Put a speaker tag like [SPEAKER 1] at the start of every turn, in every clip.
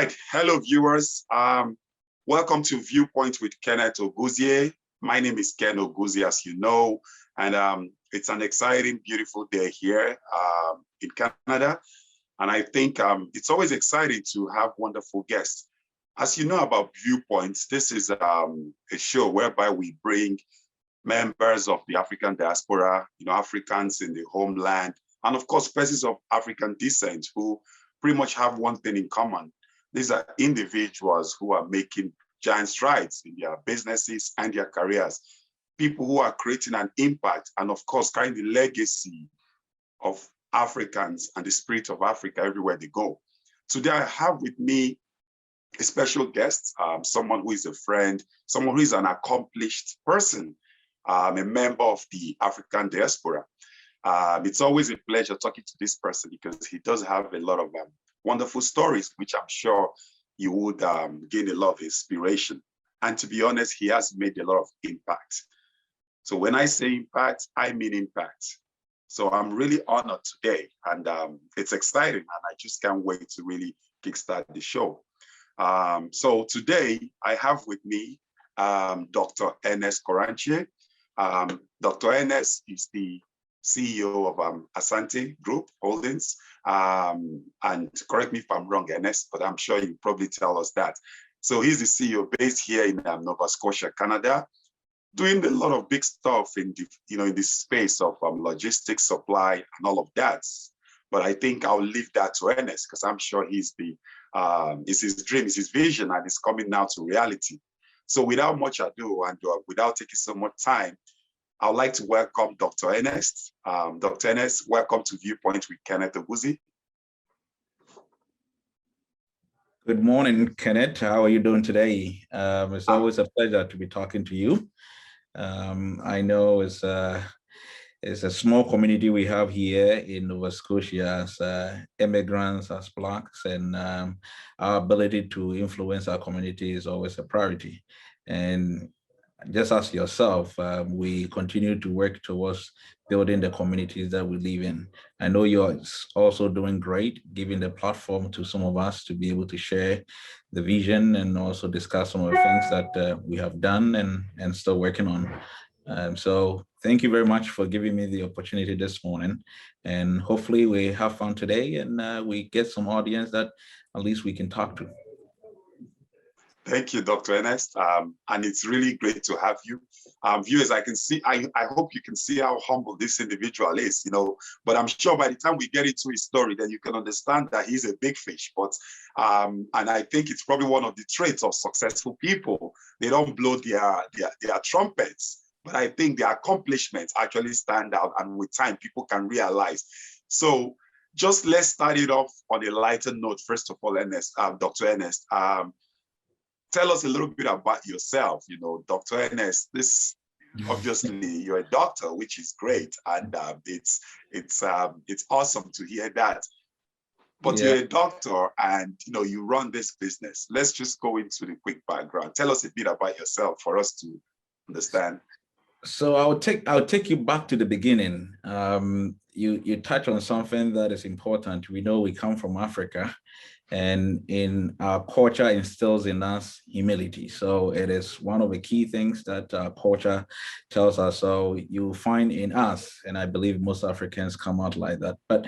[SPEAKER 1] right, hello viewers. Welcome to Viewpoint with Kenneth Oguzie. My name is Ken Oguzie, as you know, and it's an exciting, beautiful day here in Canada. And I think it's always exciting to have wonderful guests. As you know about Viewpoints, this is a show whereby we bring members of the African diaspora, Africans in the homeland, and of course, persons of African descent who pretty much have one thing in common. These are individuals who are making giant strides in their businesses and their careers, people who are creating an impact and of course, carrying the legacy of Africans and the spirit of Africa everywhere they go. Today, I have with me a special guest, someone who is a friend, someone who is an accomplished person, a member of the African diaspora. It's always a pleasure talking to this person because he does have a lot of wonderful stories, which I'm sure you would gain a lot of inspiration. And to be honest, he has made a lot of impact. So when I say impact, I mean impact. So I'm really honored today, and it's exciting, and I just can't wait to really kickstart the show. So today I have with me Dr. Ernest Krokanye. Dr. Ernest is the CEO of Asante Group Holdings. And correct me if I'm wrong, Ernest, but I'm sure you probably tell us that. So he's the CEO based here in Nova Scotia, Canada, doing a lot of big stuff in the, in this space of logistics, supply, and all of that. But I think I'll leave that to Ernest because I'm sure he's it's his dream, it's his vision, and it's coming now to reality. So without much ado and without taking so much time, I would like to welcome Dr. Ernest. Dr. Ernest, welcome to Viewpoint with Kenneth Oguzie.
[SPEAKER 2] Good morning, Kenneth. How are you doing today? It's always a pleasure to be talking to you. I know it's a small community we have here in Nova Scotia as immigrants, as Blacks, and our ability to influence our community is always a priority. And just as yourself, we continue to work towards building the communities that we live in. I know you're also doing great, giving the platform to some of us to be able to share the vision and also discuss some of the things that we have done and still working on. So thank you very much for giving me the opportunity this morning. And hopefully we have fun today and we get some audience that at least we can talk to.
[SPEAKER 1] Thank you, Dr. Ernest. And it's really great to have you. Viewers, I hope you can see how humble this individual is, but I'm sure by the time we get into his story, then you can understand that he's a big fish. But, and I think it's probably one of the traits of successful people. They don't blow their trumpets, but I think their accomplishments actually stand out. And with time, people can realize. So just let's start it off on a lighter note. First of all, Ernest, Dr. Ernest, tell us a little bit about yourself. Dr. Ernest, obviously you're a doctor, which is great. And it's awesome to hear that. But You're a doctor and you run this business. Let's just go into the quick background. Tell us a bit about yourself for us to understand.
[SPEAKER 2] So I'll take you back to the beginning. You touch on something that is important. We know we come from Africa, and in our culture instills in us humility. So it is one of the key things that our culture tells us. So you find in us, and I believe most Africans come out like that. But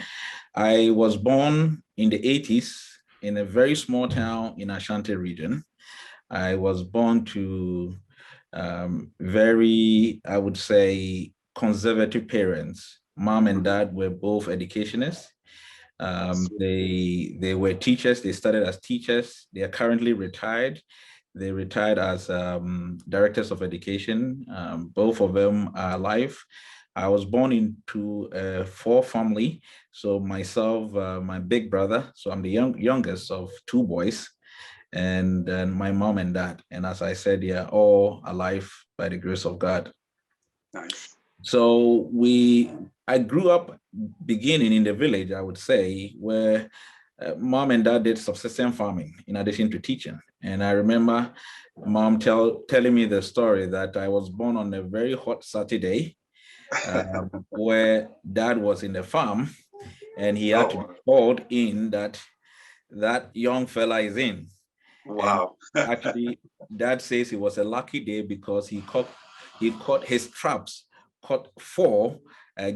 [SPEAKER 2] I was born in the 80s in a very small town in Asante region. I was born to very, I would say, conservative parents. Mom and dad were both educationists. They were teachers. They started as teachers. They are currently retired. They retired as directors of education. Both of them are alive. I was born into a four family. So myself, my big brother. So I'm the youngest of two boys. And then my mom and dad. And as I said, they are all alive by the grace of God.
[SPEAKER 1] Nice.
[SPEAKER 2] So I grew up beginning in the village, I would say, where mom and dad did subsistence farming in addition to teaching. And I remember mom telling me the story that I was born on a very hot Saturday where dad was in the farm and he had to be called in that that young fella is in. And
[SPEAKER 1] Wow.
[SPEAKER 2] actually, Dad says it was a lucky day because he caught his traps, caught 4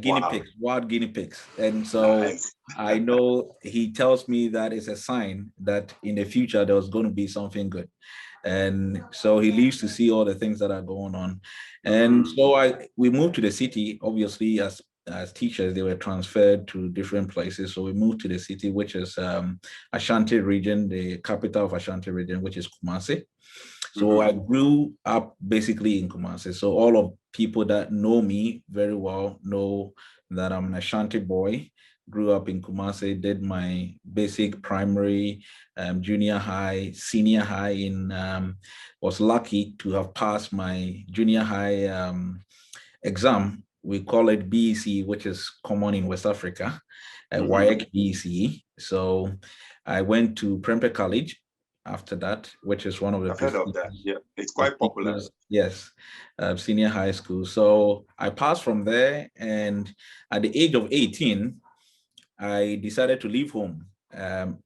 [SPEAKER 2] guinea
[SPEAKER 1] Wow.
[SPEAKER 2] pigs, wild guinea pigs. And so
[SPEAKER 1] Nice.
[SPEAKER 2] I know he tells me that is a sign that in the future there was going to be something good. And so he leaves to see all the things that are going on. And
[SPEAKER 1] Mm,
[SPEAKER 2] so we moved to the city. Obviously, as teachers, they were transferred to different places. So we moved to the city, which is Ashanti region, the capital of Ashanti region, which is Kumasi. So I grew up basically in Kumasi. So all of people that know me very well know that I'm an Ashanti boy. Grew up in Kumasi, did my basic primary, junior high, senior high was lucky to have passed my junior high exam. We call it BEC, which is common in West Africa, WAEC BEC. So I went to Prempeh College after that, which is one of the
[SPEAKER 1] I've heard of that. Yeah, it's quite popular.
[SPEAKER 2] yes, senior high school. So I passed from there, and at the age of 18, I decided to leave home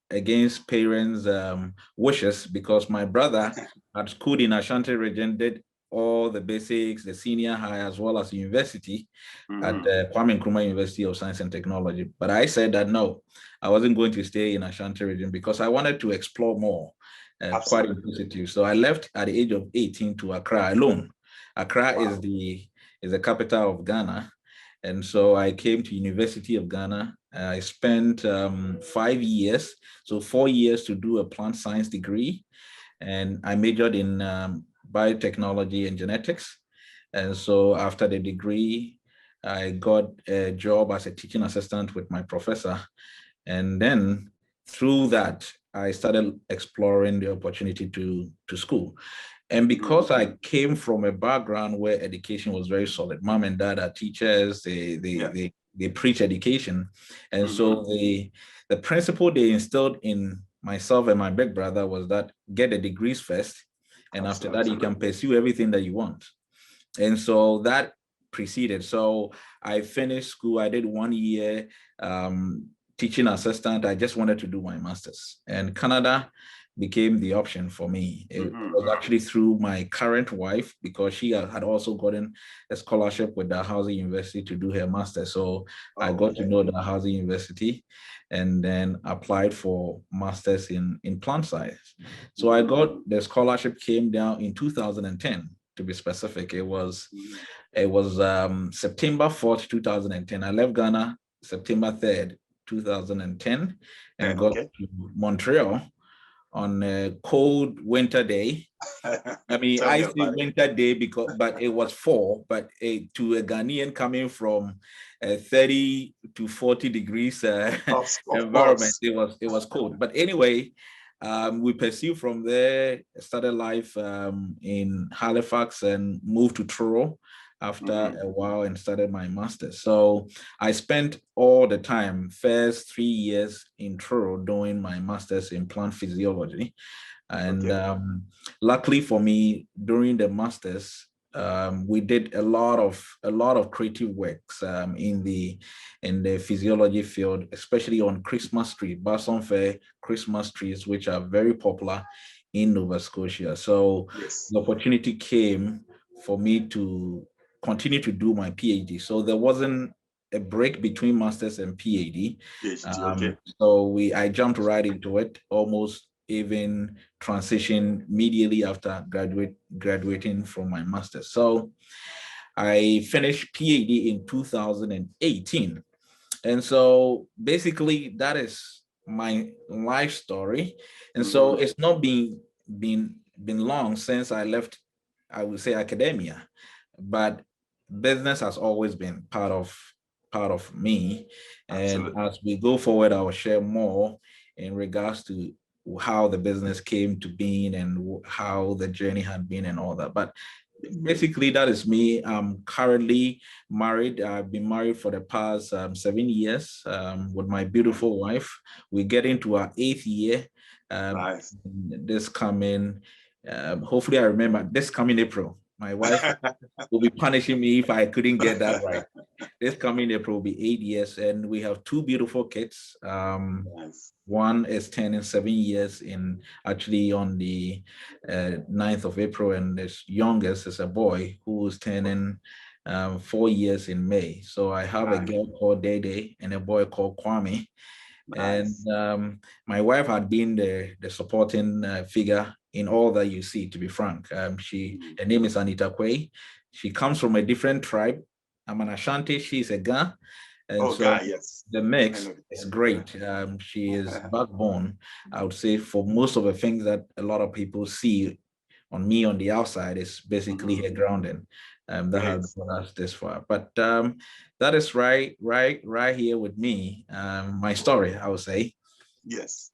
[SPEAKER 2] against parents' wishes because my brother had schooled in Ashanti region, did all the basics, the senior high, as well as university at Kwame Nkrumah University of Science and Technology. But I said that no, I wasn't going to stay in Ashanti region because I wanted to explore more, quite inquisitive. So I left at the age of 18 to Accra alone. Accra is the capital of Ghana. And so I came to University of Ghana. I spent 5 years, so 4 years to do a plant science degree. And I majored in biotechnology and genetics. And so after the degree, I got a job as a teaching assistant with my professor. And then through that, I started exploring the opportunity to school. And because I came from a background where education was very solid, mom and dad are teachers, they preach education. And so the principle they instilled in myself and my big brother was that get the degrees first. And after that, you can pursue everything that you want. And so that preceded. So I finished school. I did 1 year teaching assistant. I just wanted to do my master's. And Canada became the option for me. It was actually through my current wife because she had also gotten a scholarship with the Housing University to do her master's. So I got to know the Housing University and then applied for master's in plant science. So I got the scholarship, came down in 2010 to be specific. It was September 4th, 2010. I left Ghana September 3rd, 2010 and got to Montreal on a cold winter day. I mean, I say winter day but it was fall, but to a Ghanaian coming from 30 to 40 degrees environment, it was cold. But anyway, we pursued from there, started life in Halifax and moved to Truro after a while and started my master's. So I spent all the time, first 3 years in Truro doing my master's in plant physiology. And luckily for me, during the master's, we did a lot of creative works in the physiology field, especially on Christmas trees, Barson Fair Christmas trees, which are very popular in Nova Scotia. So the opportunity came for me to continue to do my PhD. So there wasn't a break between master's and PhD. So I jumped right into it, almost even transition immediately after graduating from my master's. So I finished PhD in 2018. And so basically that is my life story. And so it's not been long since I left, I would say, academia, but business has always been part of me. And as we go forward, I'll share more in regards to how the business came to being and how the journey had been and all that. But basically, that is me. I'm currently married. I've been married for the past 7 years with my beautiful wife. We get into our 8th year. This coming, hopefully I remember, this coming April, My wife will be punishing me if I couldn't get that right. This coming April will be 8 years, and we have two beautiful kids.
[SPEAKER 1] Nice.
[SPEAKER 2] One is turning 7 years actually on the 9th of April, and the youngest is a boy who's turning 4 years in May. So I have a girl called Dede and a boy called Kwame.
[SPEAKER 1] Nice.
[SPEAKER 2] And my wife had been the supporting figure in all that you see, to be frank. Her name is Anita Kwei. She comes from a different tribe. I'm an Asante, she's a Ga. And
[SPEAKER 1] Yes.
[SPEAKER 2] The mix is great. She is backbone, I would say, for most of the things that a lot of people see on me on the outside is basically her grounding. That has brought us this far. But that is right here with me. My story, I would say.
[SPEAKER 1] Yes.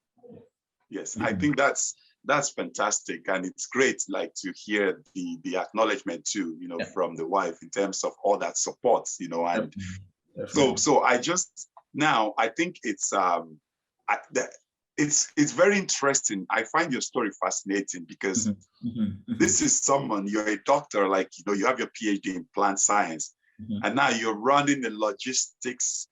[SPEAKER 1] I think that's fantastic, and it's great, like, to hear the acknowledgement too, from the wife in terms of all that support, and so I just now I think it's it's very interesting. I find your story fascinating because this is someone, you're a doctor, like, you have your PhD in plant science, and now you're running a logistics,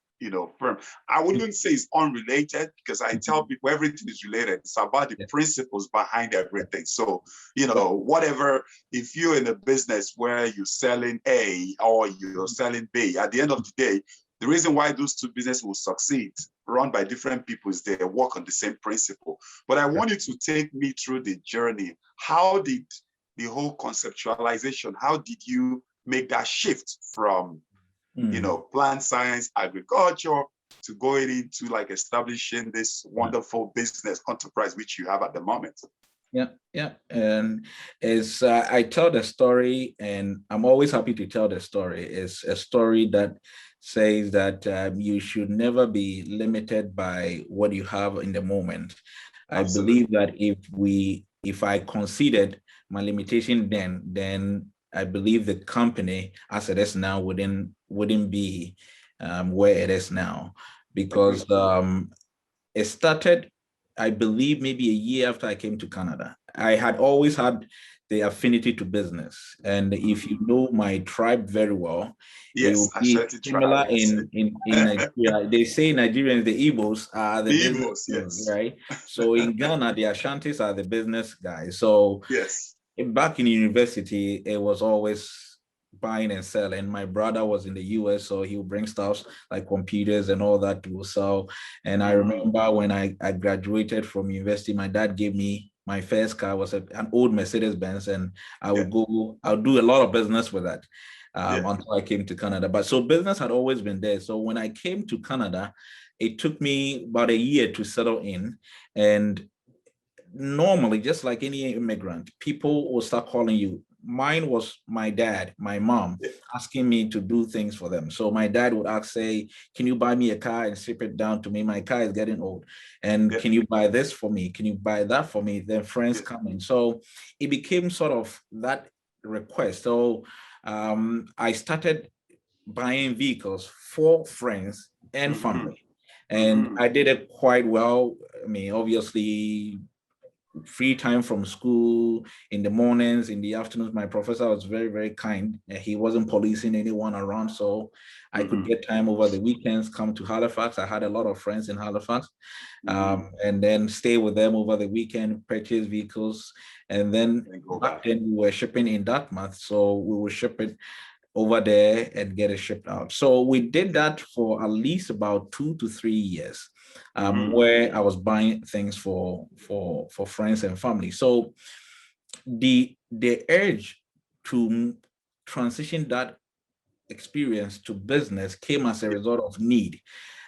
[SPEAKER 1] firm. I wouldn't say it's unrelated, because I tell people everything is related. It's about the principles behind everything. So, whatever, if you're in a business where you're selling A or you're selling B, at the end of the day, the reason why those two businesses will succeed, run by different people, is they work on the same principle. But I want you to take me through the journey. How did the whole conceptualization, how did you make that shift from plant science, agriculture, to going into, like, establishing this wonderful business enterprise which you have at the moment?
[SPEAKER 2] Yeah. And as I tell the story, and I'm always happy to tell the story, it's a story that says that you should never be limited by what you have in the moment. Absolutely. I believe that if I considered my limitation then I believe the company as it is now wouldn't be where it is now, because it started, I believe, maybe a year after I came to Canada. I had always had the affinity to business, and if you know my tribe very well, it will be similar tribe, in Nigeria. They say Nigerians, the Igbos, are the business guys, right? So in Ghana, the Ashantis are the business guys. So back in university, it was always buying and selling. My brother was in the US, so he would bring stuff like computers and all that to sell. And I remember when I graduated from university, my dad gave me my first car, was an old Mercedes-Benz, and I'll do a lot of business with that until I came to Canada. But so business had always been there. So when I came to Canada, it took me about a year to settle in. And normally, just like any immigrant, people will start calling you. Mine was my dad, my mom, asking me to do things for them. So my dad would say, can you buy me a car and ship it down to me? My car is getting old. And can you buy this for me? Can you buy that for me? Then friends come in. So it became sort of that request. So I started buying vehicles for friends and family. And I did it quite well. I mean, obviously, free time from school in the mornings, in the afternoons. My professor was very, very kind. He wasn't policing anyone around, so I could get time over the weekends, come to Halifax. I had a lot of friends in Halifax, and then stay with them over the weekend, purchase vehicles. And then back then we were shipping in Dartmouth, so we would ship it over there and get it shipped out. So we did that for at least about 2 to 3 years. Where I was buying things for friends and family. So the urge to transition that experience to business came as a result of need.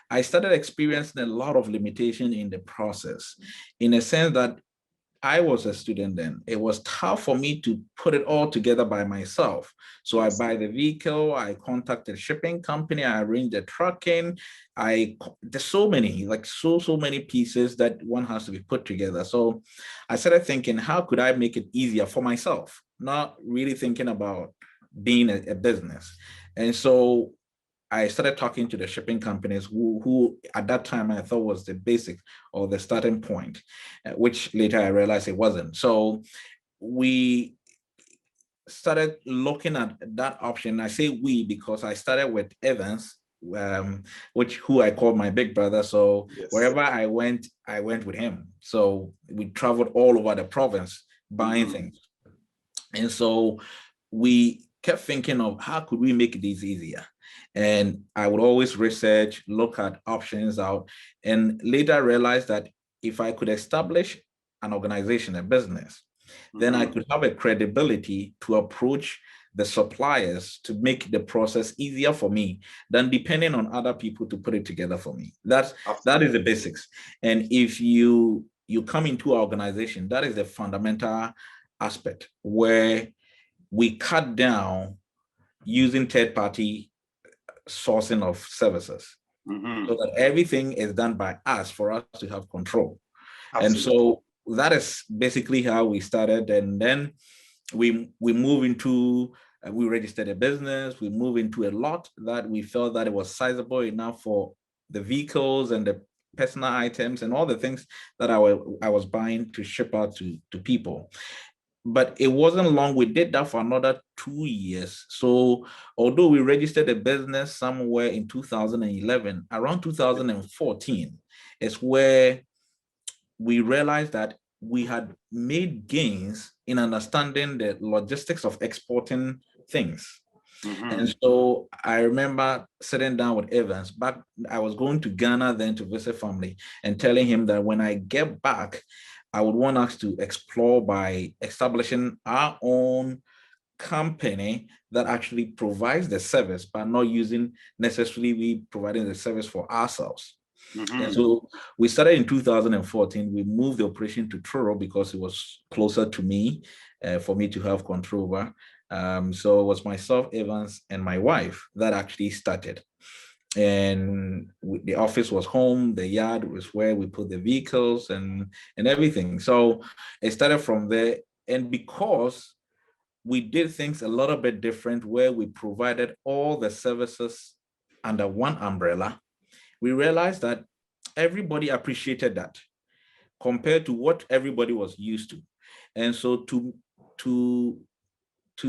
[SPEAKER 2] I started experiencing a lot of limitation in the process, in a sense that I was a student then. It was tough for me to put it all together by myself. So I buy the vehicle, I contact the shipping company, I arrange the trucking. There's so many, like so many pieces that one has to be put together. So I started thinking, how could I make it easier for myself? Not really thinking about being a business. And so I started talking to the shipping companies who at that time I thought was the basic or the starting point, which later I realized it wasn't. So we started looking at that option. I say we because I started with Evans, who I called my big brother. So
[SPEAKER 1] yes.
[SPEAKER 2] wherever I went with him. So we traveled all over the province buying things. And so we kept thinking of how could we make this easier? And I would always research, look at options out, and later realized that if I could establish an organization, a business, then I could have a credibility to approach the suppliers to make the process easier for me than depending on other people to put it together for me. That is the basics. And if you come into our organization, that is the fundamental aspect where we cut down using third-party sourcing of services so that everything is done by us for us to have control. Absolutely. And so that is basically how we started. And then we move into, we registered a business, we moved into a lot that we felt that it was sizable enough for the vehicles and the personal items and all the things that I was buying to ship out to people. But it wasn't long. We did that for another 2 years. So although we registered a business somewhere in 2011, around 2014 is where we realized that we had made gains in understanding the logistics of exporting things. And so I remember sitting down with Evans back. I was going to Ghana then to visit family and telling him that when I get back, I would want us to explore by establishing our own company that actually provides the service, but not using necessarily we providing the service for ourselves. And so we started in 2014. We moved the operation to Truro because it was closer to me for me to have control over. So it was myself, Evans, and my wife that actually started. And the office was home, the yard was where we put the vehicles and everything. So it started from there. And because we did things a little bit different, where we provided all the services under one umbrella, we realized that everybody appreciated that compared to what everybody was used to. And so to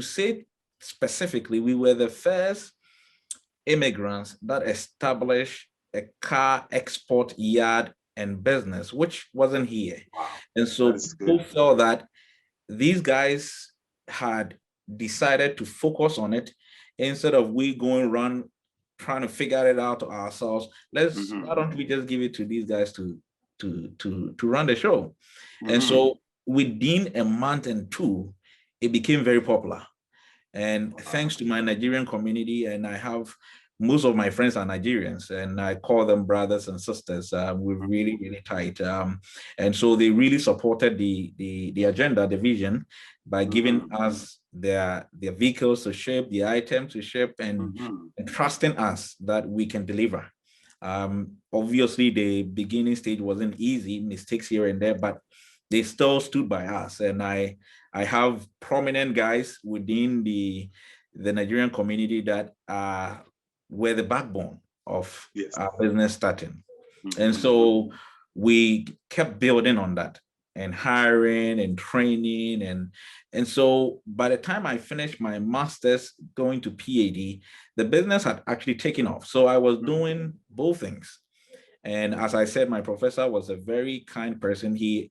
[SPEAKER 2] say specifically, we were the first immigrants that established a car export yard and business, which wasn't here. Wow. And so people felt that these guys had decided to focus on it instead of we going around trying to figure it out ourselves. Why don't we just give it to these guys to run the show? And so within a month and two, it became very popular. And thanks to my Nigerian community, and I have most of my friends are Nigerians, and I call them brothers and sisters. We're really, really tight. And so they really supported the agenda, the vision, by giving us their vehicles to ship, the items to ship, and trusting us that we can deliver. Obviously, the beginning stage wasn't easy, mistakes here and there, but they still stood by us. And I have prominent guys within the Nigerian community that were the backbone of our business starting. And so we kept building on that and hiring and training. And so by the time I finished my master's going to PhD, the business had actually taken off. So I was doing both things. And as I said, my professor was a very kind person. He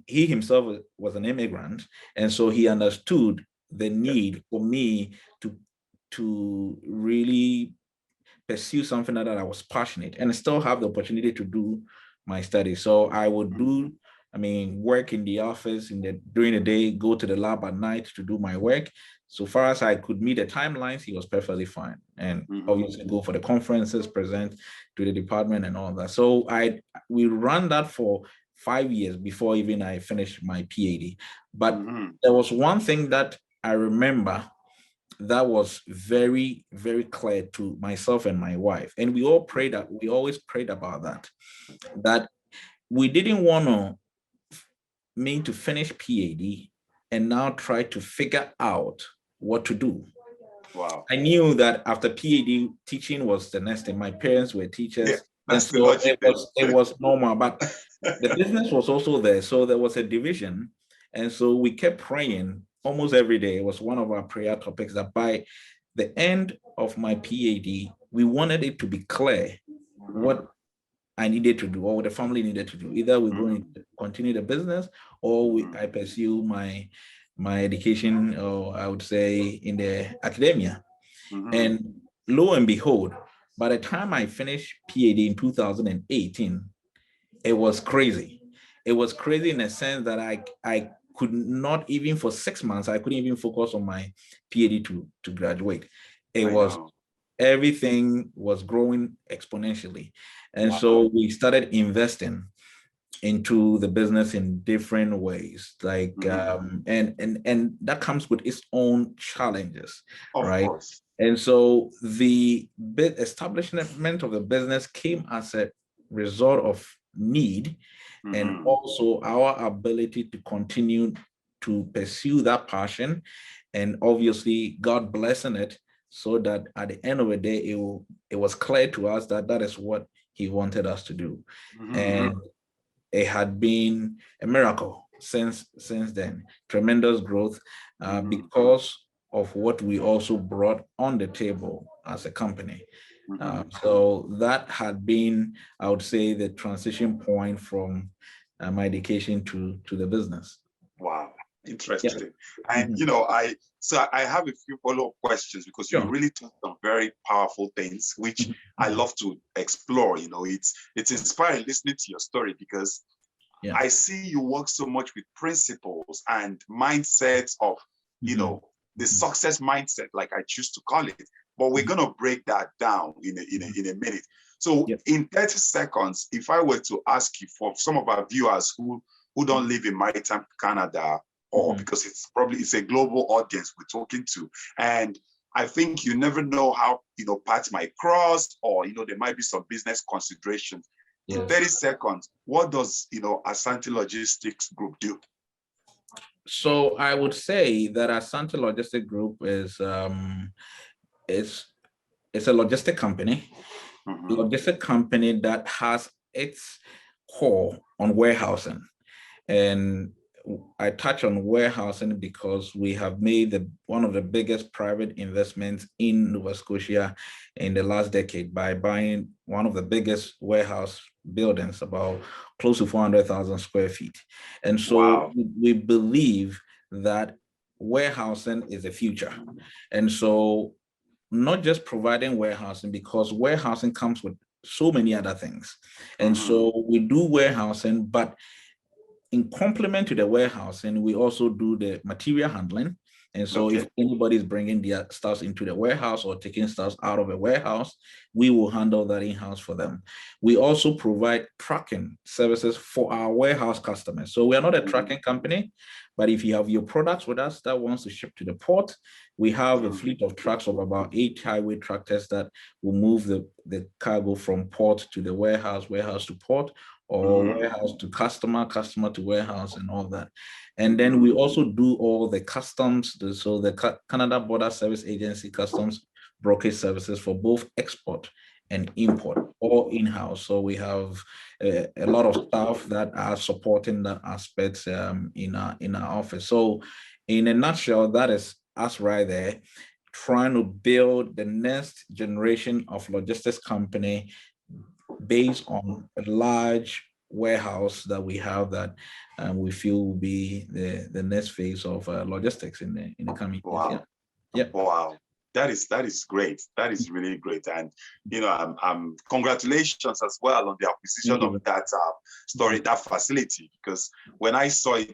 [SPEAKER 2] himself was an immigrant. And so he understood the need for me to really pursue something that I was passionate and still have the opportunity to do my studies. So I would work in the office during the day, go to the lab at night to do my work. So far as I could meet the timelines, he was perfectly fine. And obviously go for the conferences, present to the department and all that. So we ran that for 5 years before even I finished my PhD. But there was one thing that I remember that was very, very clear to myself and my wife. And we always prayed about that we didn't want me to finish PhD and now try to figure out what to do. Wow. I knew that after PhD, teaching was the next thing. My parents were teachers. And so it was normal, but the business was also there. So there was a division. And so we kept praying almost every day. It was one of our prayer topics that by the end of my PhD, we wanted it to be clear what I needed to do or what the family needed to do. Either we're going to continue the business or I pursue my education, or I would say in the academia. And lo and behold, by the time I finished PhD in 2018, it was crazy. It was crazy in a sense that I could not even for 6 months, I couldn't even focus on my PhD to graduate. It was everything was growing exponentially. And so we started investing into the business in different ways, like and that comes with its own challenges, right? And so the establishment of the business came as a result of need, and also our ability to continue to pursue that passion, and obviously God blessing it, so that at the end of the day, it was clear to us that that is what He wanted us to do. And it had been a miracle since then. Tremendous growth because of what we also brought on the table as a company. So that had been, I would say, the transition point from my education to the business.
[SPEAKER 1] Wow, interesting. And I have a few follow-up questions, because you really touched on very powerful things, which I love to explore. It's inspiring listening to your story, because I see you work so much with principles and mindsets of, the success mindset, like I choose to call it. But we're going to break that down in a minute. So in 30 seconds, if I were to ask you, for some of our viewers who don't live in maritime Canada, or because it's a global audience we're talking to, and I think you never know how, paths might cross, or, there might be some business considerations. In 30 seconds, what does, Asante Logistics Group do?
[SPEAKER 2] So I would say that Asante Logistics Group is it's a logistic company, that has its core on warehousing. And I touch on warehousing because we have made one of the biggest private investments in Nova Scotia in the last decade by buying one of the biggest warehouse buildings, about close to 400,000 square feet. And so we believe that warehousing is the future. And so not just providing warehousing, because warehousing comes with so many other things. And so we do warehousing, but in complement to the warehousing, we also do the material handling. And so if anybody is bringing their stuff into the warehouse or taking stuff out of a warehouse, we will handle that in-house for them. We also provide tracking services for our warehouse customers. So we are not a tracking company, but if you have your products with us that wants to ship to the port, we have a fleet of trucks of about 8 highway tractors that will move the cargo from port to the warehouse to port, or warehouse to customer to warehouse, and all that. And then we also do all the customs, so the Canada Border Service Agency customs brokerage services for both export and import, all in-house. So we have a lot of staff that are supporting that aspects in our office. So in a nutshell, that is us right there, trying to build the next generation of logistics company based on a large warehouse that we have that we feel will be the next phase of logistics in the coming years.
[SPEAKER 1] Wow. That is great. That is really great. And, I'm congratulations as well on the acquisition of that story, that facility, because when I saw it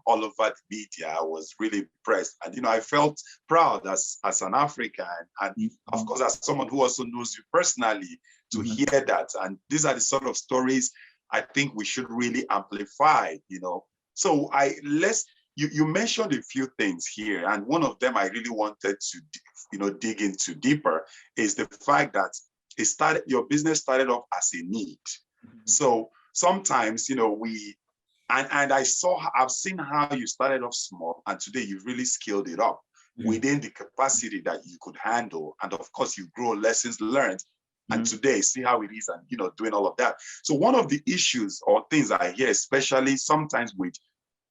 [SPEAKER 1] all over the media, I was really impressed. And, I felt proud as an African, and of course, as someone who also knows you personally, to hear that. And these are the sort of stories I think we should really amplify, So you mentioned a few things here, and one of them I really wanted to, dig into deeper is the fact that your business started off as a need. So sometimes, I've seen how you started off small, and today you've really scaled it up within the capacity that you could handle. And of course, you grow lessons learned. And today, see how it is, and doing all of that. So one of the issues or things I hear, especially sometimes with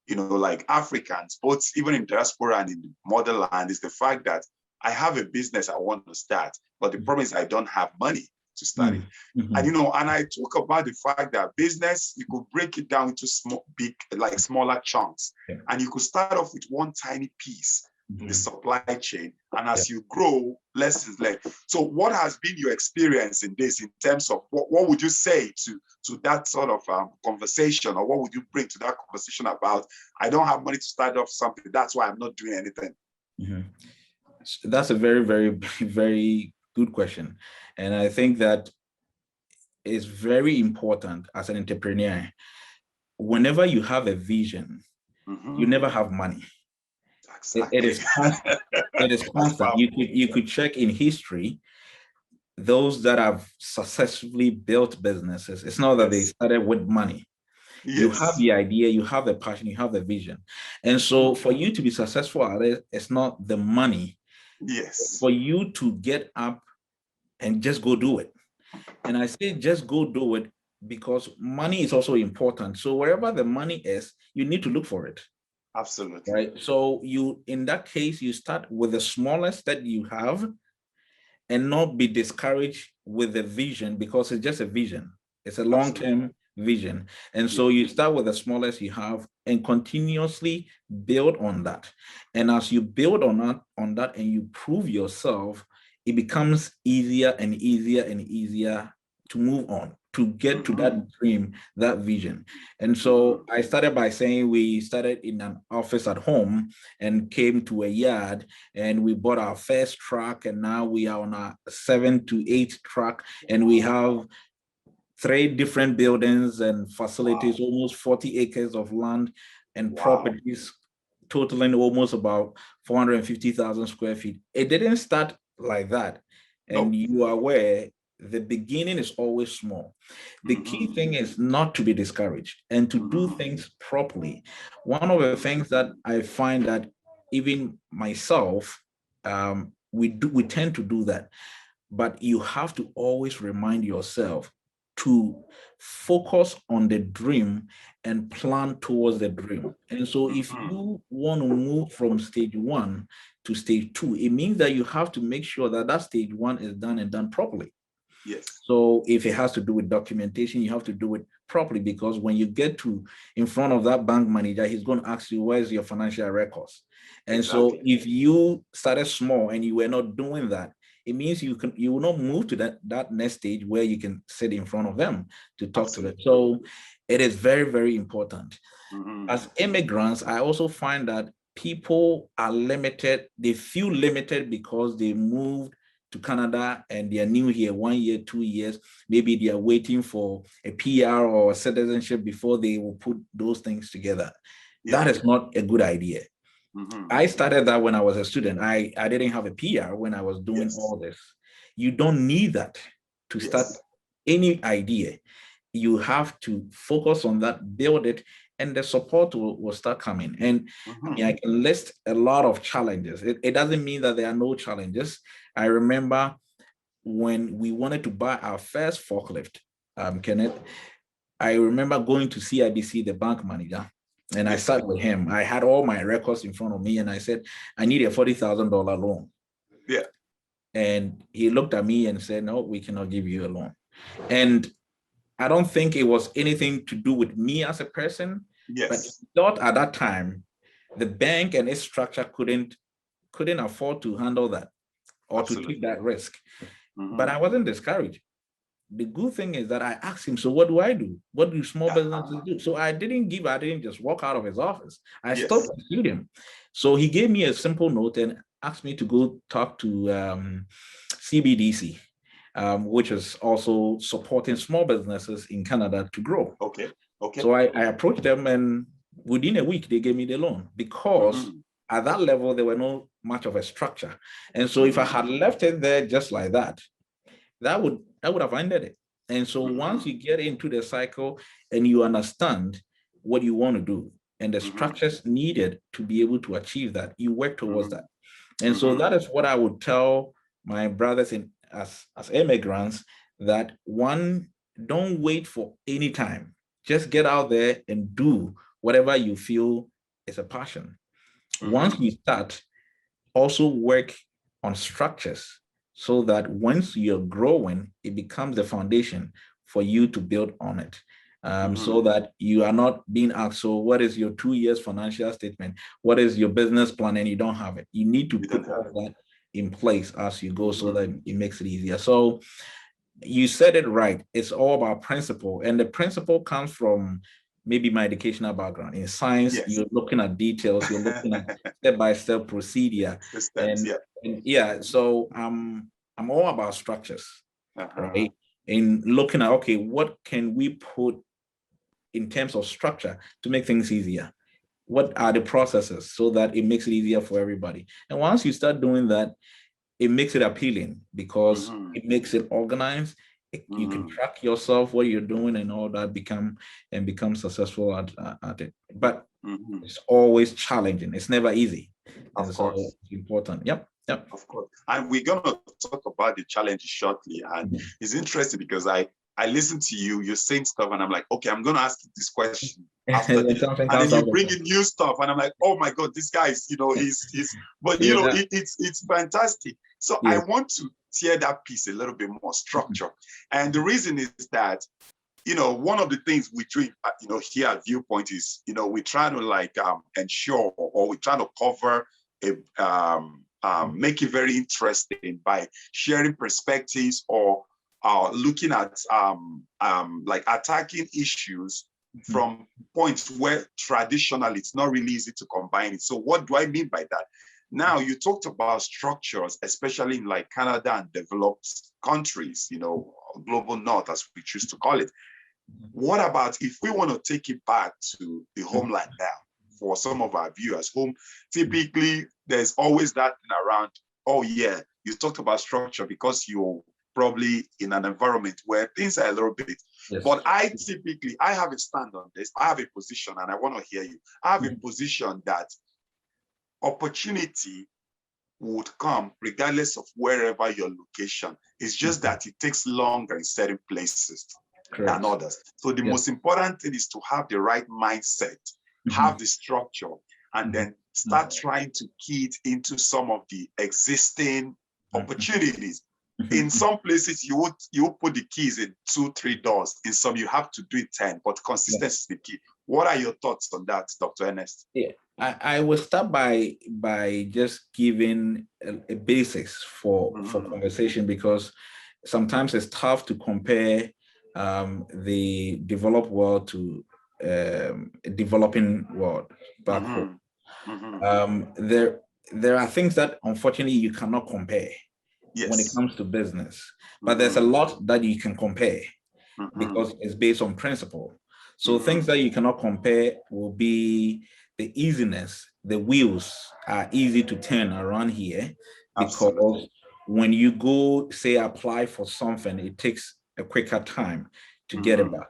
[SPEAKER 1] like Africans, both even in diaspora and in the motherland, is the fact that I have a business I want to start, but the problem is I don't have money to start it. And and I talk about the fact that business, you could break it down into smaller chunks, and you could start off with one tiny piece in the supply chain, and as you grow, lessons learned. So what has been your experience in this, in terms of what would you say to that sort of conversation, or what would you bring to that conversation about, I don't have money to start off something, that's why I'm not doing anything?
[SPEAKER 2] That's a very, very, very good question. And I think that is very important as an entrepreneur. Whenever you have a vision, you never have money. Exactly. It is constant. It is constant. You could check in history, those that have successfully built businesses. It's not that they started with money. You have the idea, you have the passion, you have the vision. And so for you to be successful at it, it's not the money. For you to get up and just go do it. And I say just go do it because money is also important. So wherever the money is, you need to look for it.
[SPEAKER 1] Absolutely.
[SPEAKER 2] Right. So in that case, you start with the smallest that you have and not be discouraged with the vision, because it's just a vision. It's a long-term vision. And so you start with the smallest you have and continuously build on that. And as you build on that and you prove yourself, it becomes easier and easier and easier to move on, to get to that dream, that vision. And so I started by saying we started in an office at home and came to a yard, and we bought our first truck, and now we are on our 7 to 8 truck, and we have 3 different buildings and facilities, almost 40 acres of land and properties, totaling almost about 450,000 square feet. It didn't start like that. And you are aware, the beginning is always small. The key thing is not to be discouraged and to do things properly. One of the things that I find that even myself, we tend to do that, but you have to always remind yourself to focus on the dream and plan towards the dream. And so if you want to move from stage 1 to stage 2, it means that you have to make sure that that stage 1 is done and done properly. So if it has to do with documentation, you have to do it properly, because when you get in front of that bank manager, he's going to ask you, where's your financial records? And so if you started small and you were not doing that, it means you will not move to that next stage where you can sit in front of them to talk to them. So it is very, very important. As immigrants, I also find that people are limited. They feel limited because they moved to Canada and they are new here 1 year, 2 years. Maybe they are waiting for a PR or a citizenship before they will put those things together. That is not a good idea. I started that when I was a student. I didn't have a PR when I was doing all this. You don't need that to start any idea. You have to focus on that, build it, and the support will start coming. And I mean, I can list a lot of challenges. It doesn't mean that there are no challenges. I remember when we wanted to buy our first forklift, Kenneth, I remember going to CIBC, the bank manager, and I sat with him. I had all my records in front of me, and I said, I need a $40,000 loan. And he looked at me and said, no, we cannot give you a loan. And I don't think it was anything to do with me as a person, but he thought at that time, the bank and its structure couldn't afford to handle that or to take that risk. But I wasn't discouraged. The good thing is that I asked him, so what do I do? What do small businesses do? So I didn't just walk out of his office. I stopped pursuing him. So he gave me a simple note and asked me to go talk to CBDC, which is also supporting small businesses in Canada to grow. So I approached them, and within a week, they gave me the loan, because at that level, there were no much of a structure. And so if I had left it there just like that, that would have ended it. And so once you get into the cycle and you understand what you want to do and the structures needed to be able to achieve that, you work towards that. And so that is what I would tell my brothers as immigrants, that one, don't wait for any time. Just get out there and do whatever you feel is a passion.
[SPEAKER 1] Mm-hmm.
[SPEAKER 2] Once you start, also work on structures so that once you're growing, it becomes the foundation for you to build on it. So that you are not being asked, so what is your 2 years financial statement? What is your business plan? And you don't have it. You need to put all that in place as you go so that it makes it easier. So you said it right. It's all about principle. And the principle comes from maybe my educational background. In science, you're looking at details, you're looking at step-by-step procedure.
[SPEAKER 1] Systems,
[SPEAKER 2] so I'm all about structures, right? In looking at, okay, what can we put in terms of structure to make things easier? What are the processes so that it makes it easier for everybody? And once you start doing that, it makes it appealing because it makes it organized. You can track yourself, what you're doing, and all that become successful at it. But it's always challenging. It's never easy. And so it's important. Yep.
[SPEAKER 1] Of course. And we're gonna talk about the challenges shortly. And it's interesting because I listen to you, you're saying stuff, and I'm like, okay, I'm gonna ask you this question after this. And then you bring in new stuff, and I'm like, oh my God, this guy is, he's but it's fantastic. So I want to tear that piece a little bit more structure. And the reason is that, one of the things we do, here at Viewpoint is, we try to ensure, or we try to cover make it very interesting by sharing perspectives or looking at attacking issues from points where traditionally it's not really easy to combine it. So what do I mean by that? Now, you talked about structures, especially in like Canada and developed countries, global north, as we choose to call it. What about if we want to take it back to the homeland now? For some of our viewers, whom typically there's always that thing around, oh yeah, you talked about structure because you're probably in an environment where things are a little bit, but I have a stand on this. I have a position, and I want to hear you. I have a position that opportunity would come regardless of wherever your location. It's just that it takes longer in certain places than others. So the most important thing is to have the right mindset, have the structure, and then start trying to key it into some of the existing opportunities. In some places, you would put the keys in 2-3 doors. In some, you have to do it 10, but consistency is the key. What are your thoughts on that, Dr. Ernest?
[SPEAKER 2] Yeah, I will start by just giving a basics for conversation, because sometimes it's tough to compare the developed world to developing world back home. There are things that unfortunately you cannot compare when it comes to business, but there's a lot that you can compare because it's based on principle. So things that you cannot compare will be the easiness. The wheels are easy to turn around here because when you go, say, apply for something, it takes a quicker time to get it back.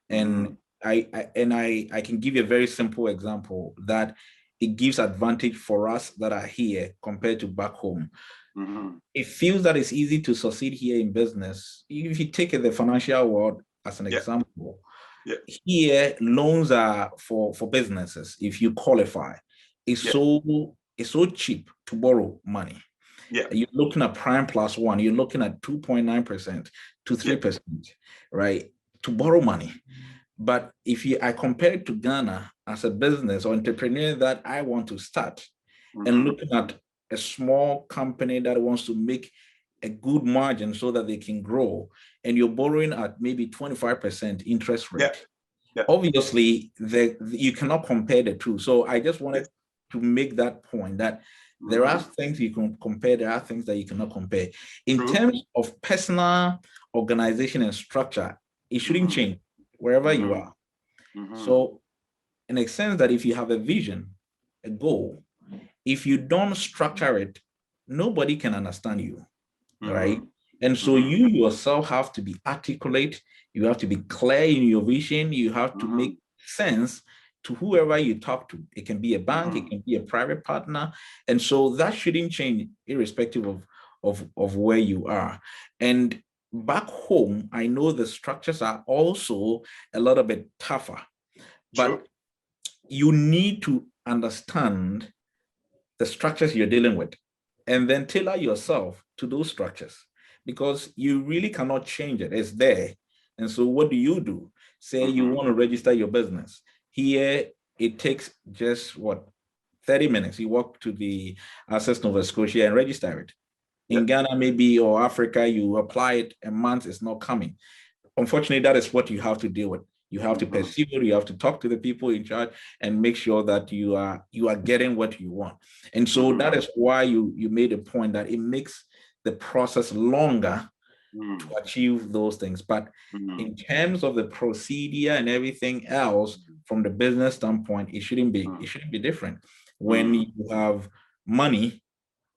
[SPEAKER 2] And I can give you a very simple example that it gives advantage for us that are here compared to back home. It feels that it's easy to succeed here in business. If you take the financial world as an example, here loans are for businesses. If you qualify, it's so cheap to borrow money. You're looking at prime plus 1. You're looking at 2.9% to 3%, right, to borrow money. But if I compare it to Ghana as a business or entrepreneur that I want to start, and looking at a small company that wants to make a good margin so that they can grow, and you're borrowing at maybe 25% interest rate, obviously you cannot compare the two. So I just wanted to make that point that there are things you can compare, there are things that you cannot compare. In terms of personal organization and structure, it shouldn't change wherever you are. So in a sense that if you have a vision, a goal, if you don't structure it, nobody can understand you, right? And so you yourself have to be articulate, you have to be clear in your vision, you have to make sense to whoever you talk to. It can be a bank, it can be a private partner. And so that shouldn't change irrespective of where you are. And back home, I know the structures are also a little bit tougher, but you need to understand the structures you're dealing with and then tailor yourself to those structures because you really cannot change it. It's there. And so what do? Say you want to register your business. Here, it takes just what, 30 minutes. You walk to the Access Nova Scotia and register it. In Ghana, maybe, or Africa, you apply it a month, it's not coming. Unfortunately, that is what you have to deal with. You have to pursue it, you have to talk to the people in charge and make sure that you are getting what you want. And so that is why you made a point that it makes the process longer to achieve those things. But in terms of the procedure and everything else, from the business standpoint, it shouldn't be different. When you have money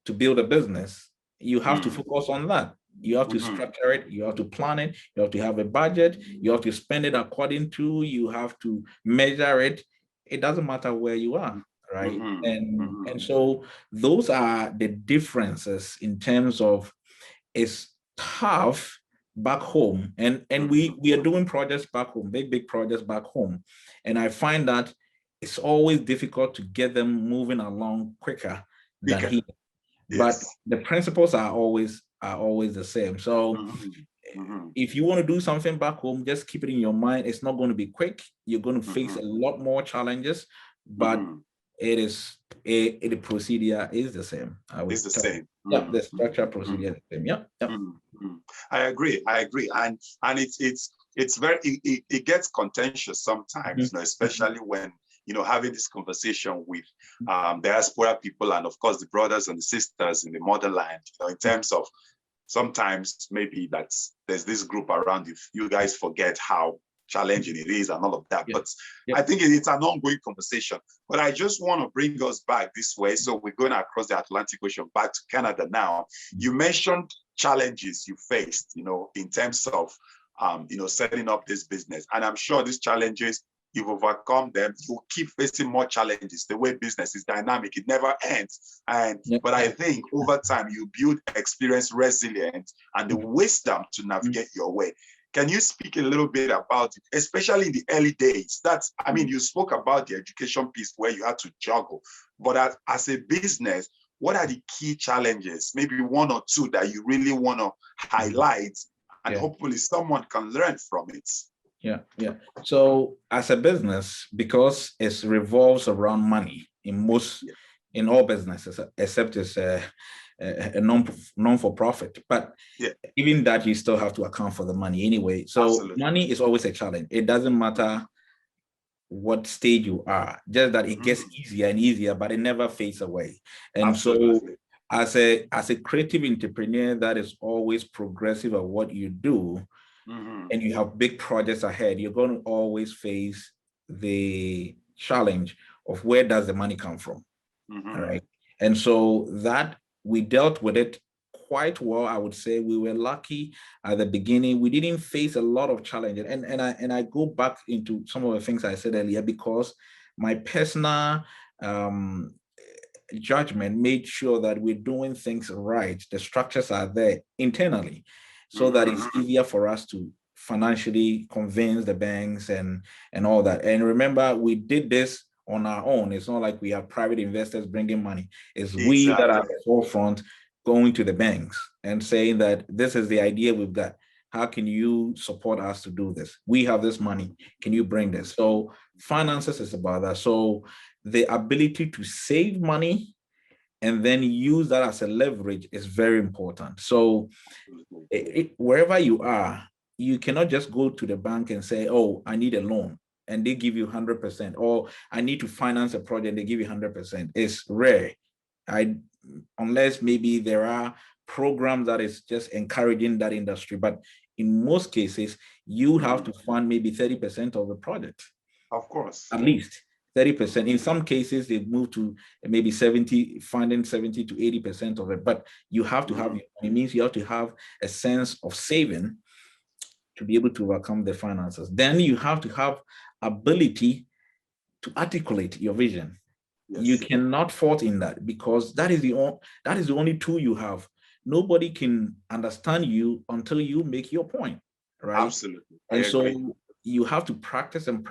[SPEAKER 2] to build a business, you have to focus on that. You have to structure it, you have to plan it, you have to have a budget, you have to spend it according to, you have to measure it. It doesn't matter where you are, right? And so those are the differences in terms of, it's tough back home. And we are doing projects back home, big projects back home. And I find that it's always difficult to get them moving along quicker than here. But the principles are always the same. So if you want to do something back home, just keep it in your mind. It's not going to be quick. You're going to face a lot more challenges, but the procedure is the same.
[SPEAKER 1] It's the same.
[SPEAKER 2] Yeah, the structure procedure is the same. Yeah.
[SPEAKER 1] I agree. And it's very, it gets contentious sometimes, especially when, having this conversation with diaspora people and of course the brothers and the sisters in the motherland, in terms of sometimes maybe there's this group around you guys forget how challenging it is and all of that. But I think it's an ongoing conversation. But I just want to bring us back this way. So we're going across the Atlantic Ocean back to Canada now. You mentioned challenges you faced, in terms of, setting up this business. And I'm sure these challenges, you've overcome them. You'll keep facing more challenges. The way business is dynamic, it never ends. But I think over time, you build experience, resilience, and the wisdom to navigate your way. Can you speak a little bit about it, especially in the early days? You spoke about the education piece where you had to juggle, but as a business, what are the key challenges? Maybe one or two that you really want to highlight, and hopefully someone can learn from it.
[SPEAKER 2] Yeah. So as a business, because it revolves around money in all businesses, except it's a non-for-profit, but even that, you still have to account for the money anyway. So money is always a challenge. It doesn't matter what stage you are, just that it gets easier and easier, but it never fades away. And so as a creative entrepreneur that is always progressive at what you do, and you have big projects ahead, you're going to always face the challenge of where does the money come from, all right? And so that we dealt with it quite well. I would say we were lucky at the beginning. We didn't face a lot of challenges. And I go back into some of the things I said earlier because my personal judgment made sure that we're doing things right. The structures are there internally so that it's easier for us to financially convince the banks and all that. And remember, we did this on our own. It's not like we have private investors bringing money. It's we that are at the forefront going to the banks and saying that this is the idea we've got. How can you support us to do this? We have this money. Can you bring this? So finances is about that. So the ability to save money and then use that as a leverage is very important. So wherever you are, you cannot just go to the bank and say, oh, I need a loan, and they give you 100%, or I need to finance a project, they give you 100%. It's rare. Unless maybe there are programs that is just encouraging that industry. But in most cases, you have to fund maybe 30% of the project.
[SPEAKER 1] Of course.
[SPEAKER 2] At least 30%. In some cases, they've moved to maybe funding 70 to 80% of it. But you have to have, it means you have to have a sense of saving to be able to overcome the finances. Then you have to have ability to articulate your vision. Yes. You cannot fault in that because that is the only tool you have. Nobody can understand you until you make your point, right?
[SPEAKER 1] Absolutely.
[SPEAKER 2] And so you have to practice and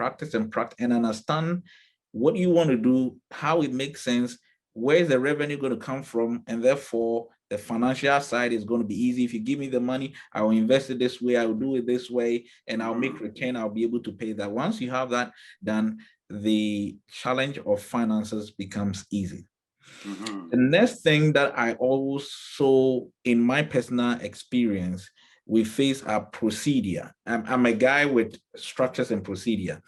[SPEAKER 2] understand what you want to do, how it makes sense, where's the revenue going to come from, and therefore the financial side is going to be easy. If you give me the money, I will invest it this way, I will do it this way, and I'll make return, I'll be able to pay that. Once you have that done, the challenge of finances becomes easy. The next thing that I also, in my personal experience, we face a procedure. I'm a guy with structures and procedure.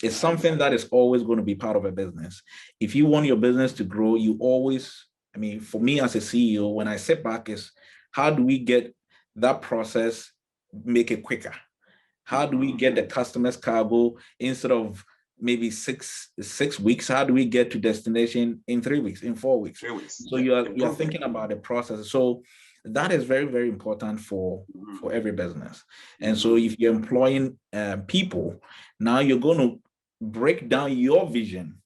[SPEAKER 2] It's something that is always going to be part of a business. If you want your business to grow, you always, I mean, for me as a CEO, when I sit back is, how do we get that process, make it quicker? How do we get the customer's cargo instead of maybe six weeks? How do we get to destination in 3 weeks, in 4 weeks?
[SPEAKER 1] 3 weeks.
[SPEAKER 2] So you're thinking about the process. So that is very, very important for every business. And so if you're employing people, now you're going to break down your vision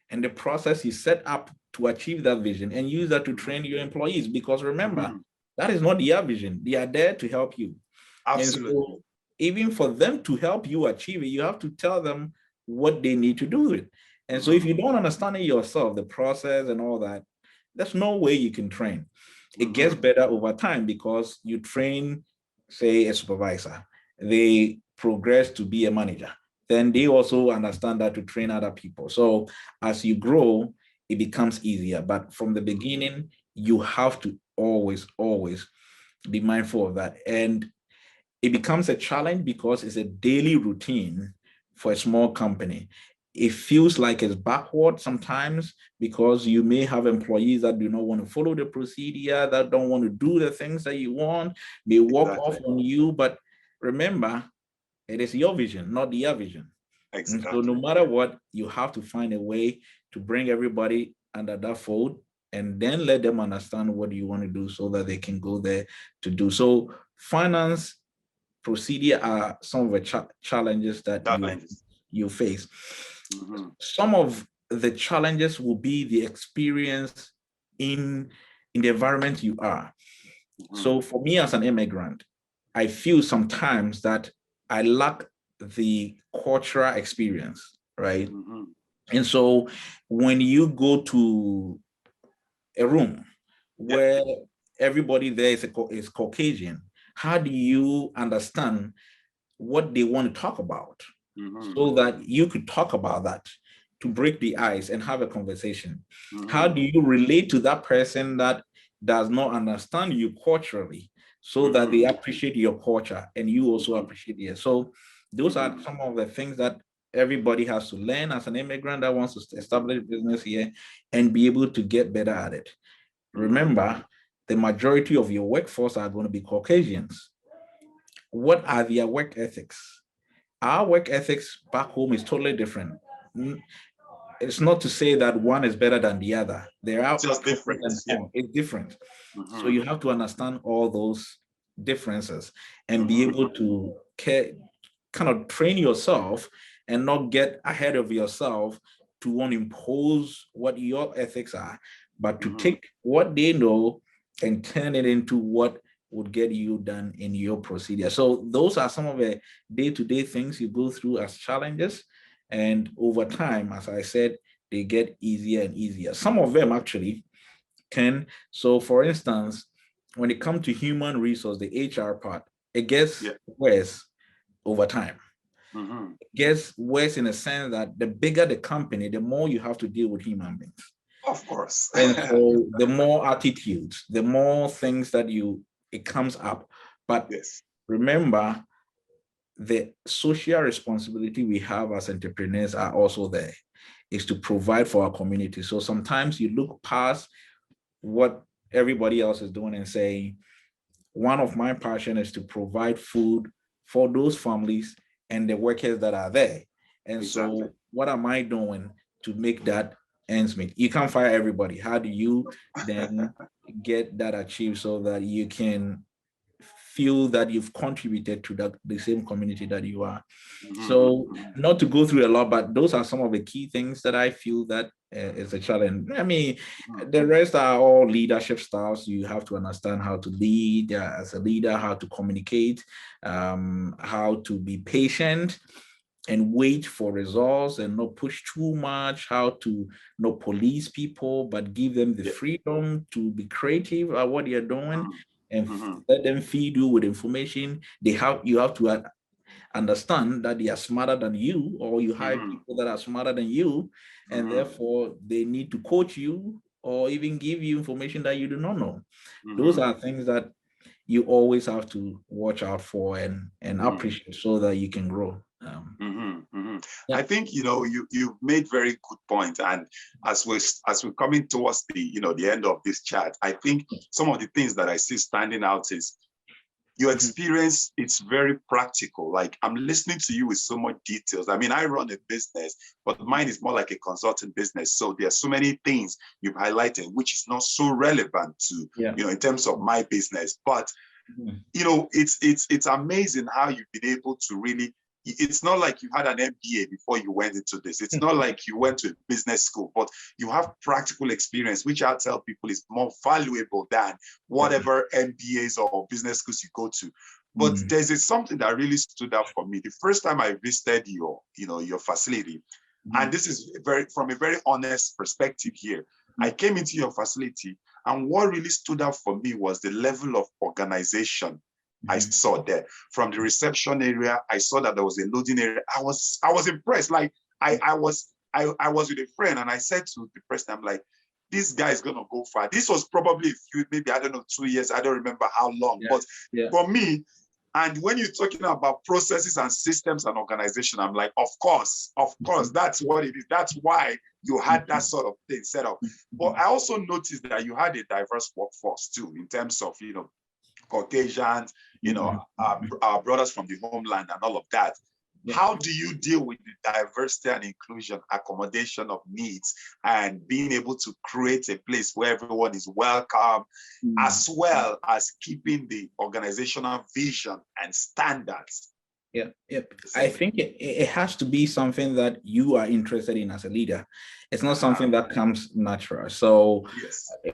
[SPEAKER 2] and the process you set up to achieve that vision and use that to train your employees. Because remember, that is not their vision. They are there to help you.
[SPEAKER 1] Absolutely.
[SPEAKER 2] And so even for them to help you achieve it, you have to tell them what they need to do with it. And so if you don't understand it yourself, the process and all that, there's no way you can train. It gets better over time because you train, say, a supervisor, they progress to be a manager. Then they also understand that to train other people. So as you grow, it becomes easier. But from the beginning, you have to always be mindful of that. And it becomes a challenge because it's a daily routine for a small company. It feels like it's backward sometimes because you may have employees that do not want to follow the procedure, that don't want to do the things that you want, they walk off on you. But remember, it is your vision, not their vision. Exactly. And so no matter what, you have to find a way to bring everybody under that fold and then let them understand what you want to do so that they can go there to do. So finance procedure are some of the challenges that you face. Some of the challenges will be the experience in the environment you are. So for me as an immigrant, I feel sometimes that I lack the cultural experience, right? And so when you go to a room where everybody there is Caucasian, how do you understand what they want to talk about so that you could talk about that to break the ice and have a conversation? How do you relate to that person that does not understand you culturally so that they appreciate your culture and you also appreciate it? So those are some of the things that everybody has to learn as an immigrant that wants to establish business here and be able to get better at it. Remember, the majority of your workforce are going to be Caucasians. What are their work ethics? Our work ethics back home is totally different. It's not to say that one is better than the other. They are just different. It's different. So you have to understand all those differences and be able to kind of train yourself and not get ahead of yourself to want to impose what your ethics are, but to take what they know and turn it into what would get you done in your procedure. So those are some of the day-to-day things you go through as challenges. And over time, as I said, they get easier and easier. Some of them actually can. So for instance, when it comes to human resource, the HR part, it gets worse over time. It gets worse in a sense that the bigger the company, the more you have to deal with human beings.
[SPEAKER 1] Of course.
[SPEAKER 2] And so the more attitudes, the more things that it comes up. But remember, the social responsibility we have as entrepreneurs are also there, is to provide for our community. So sometimes you look past what everybody else is doing and say, one of my passion is to provide food for those families and the workers that are there. And so what am I doing to make that ends meet? You can't fire everybody. How do you then get that achieved so that you can feel that you've contributed to the same community that you are? So not to go through a lot, but those are some of the key things that I feel that is a challenge. I mean, the rest are all leadership styles. You have to understand how to lead as a leader, how to communicate, how to be patient, and wait for results and not push too much, how to not police people, but give them the freedom to be creative at what they're doing, and let them feed you with information. You have to understand that they are smarter than you, or you hire people that are smarter than you, and therefore they need to coach you or even give you information that you do not know. Those are things that you always have to watch out for and appreciate so that you can grow.
[SPEAKER 1] I think you made very good point, and as we're coming towards the end of this chat, I think some of the things that I see standing out is your experience. It's very practical. Like, I'm listening to you with so much details. I mean, I run a business, but mine is more like a consulting business. So there are so many things you've highlighted, which is not so relevant to, in terms of my business. But, it's amazing how you've been able to really, it's not like you had an MBA before you went into this. It's not like you went to a business school, but you have practical experience, which I tell people is more valuable than whatever MBAs or business schools you go to. But there's something that really stood out for me. The first time I visited your facility, and this is from a very honest perspective here, I came into your facility, and what really stood out for me was the level of organization I saw there. From the reception area, I saw that there was a loading area. I was impressed. Like, I was with a friend, and I said to the person, I'm like, this guy is gonna go far. This was probably maybe, I don't know, 2 years. I don't remember how long. But for me, and when you're talking about processes and systems and organization, I'm like, of course, that's what it is. That's why you had that sort of thing set up. But I also noticed that you had a diverse workforce too, in terms of, Caucasians, our brothers from the homeland and all of that. How do you deal with the diversity and inclusion, accommodation of needs, and being able to create a place where everyone is welcome, as well as keeping the organizational vision and standards?
[SPEAKER 2] I think it has to be something that you are interested in as a leader. It's not something that comes natural. So